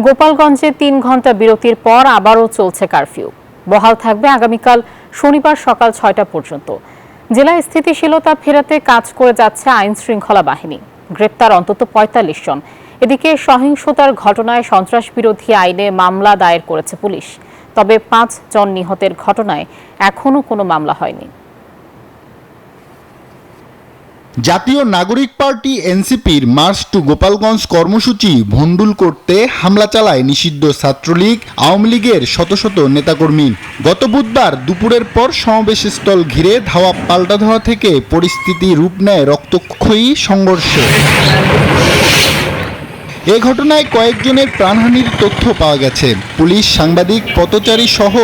গোপালগঞ্জে ৩ ঘণ্টা বিরতির পর আবারও চলছে কারফিউ। বহাল থাকবে আগামীকাল শনিবার সকাল ৬টা পর্যন্ত। জেলায় স্থিতিশীলতা ফেরাতে কাজ করে যাচ্ছে আইন শৃঙ্খলা বাহিনী। গ্রেপ্তার অন্তত ৪৫ জন। এদিকে সহিংসতার ঘটনায় সন্ত্রাস বিরোধী আইনে মামলা দায়ের করেছে পুলিশ। তবে ৫ জন নিহতের ঘটনায় এখনও কোনো মামলা হয়নি। জাতীয় নাগরিক পার্টি এনসিপির মার্চ টু গোপালগঞ্জ কর্মসূচি ভণ্ডুল করতে হামলা চালায় নিষিদ্ধ ছাত্রলীগ, আওয়ামী লীগের শত শত নেতাকর্মী। গত বুধবার দুপুরের পর সমাবেশস্থল ঘিরে ধাওয়া পাল্টা ধাওয়া থেকে পরিস্থিতি রূপ নেয় রক্তক্ষয়ী সংঘর্ষে। এ ঘটনায় কয়েকজনের প্রাণহানির তথ্য পাওয়া গেছে। পুলিশ, সাংবাদিক, পথচারী সহ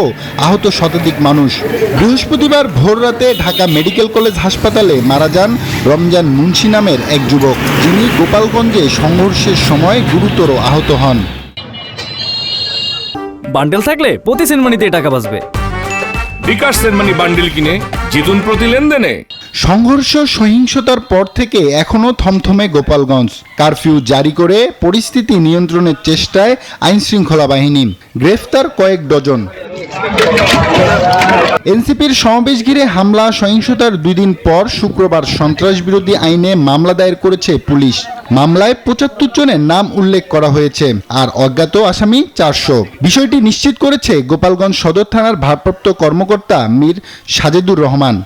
আহত শতাধিক মানুষ। বৃহস্পতিবার ভোররাতে ঢাকা মেডিকেল কলেজ হাসপাতালে মারা যান রমজান মুন্সি নামের এক যুবক, যিনি গোপালগঞ্জে সংঘর্ষের সময় গুরুতর আহত হন। বান্ডেল থাকলে প্রতি সেনমানিতে টাকা বাঁচবে। বিকাশ সেনমানি বান্ডেল কিনে জিতুন প্রতি লেনদেনে। সংঘর্ষ সহিংসতার পর থেকে এখনও থমথমে গোপালগঞ্জ। কারফিউ জারি করে পরিস্থিতি নিয়ন্ত্রণের চেষ্টায় আইন শৃঙ্খলা বাহিনী। গ্রেফতার কয়েক ডজন। এনসিপির সমাবেশ ঘিরে হামলা সহিংসতার 2 দিন পর শুক্রবার সন্ত্রাস বিরোধী আইনে মামলা দায়ের করেছে পুলিশ। মামলায় ৭৫ জনের নাম উল্লেখ করা হয়েছে, আর অজ্ঞাত আসামি 400। বিষয়টি নিশ্চিত করেছে গোপালগঞ্জ সদর থানার ভারপ্রাপ্ত কর্মকর্তা মীর সাজেদুর রহমান।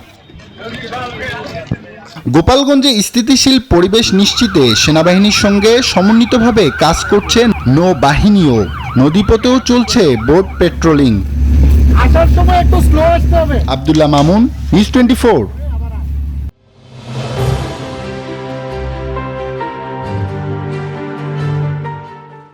গোপালগঞ্জে স্থিতিশীল পরিবেশ নিশ্চিতে সেনাবাহিনীর সঙ্গে সমন্বিতভাবে কাজ করছে নৌবাহিনীও। নদীপথেও চলছে বোট পেট্রোলিং। আসার সময় একটু স্লো আসতে হবে। আব্দুল্লাহ মামুন, নিউজ 24।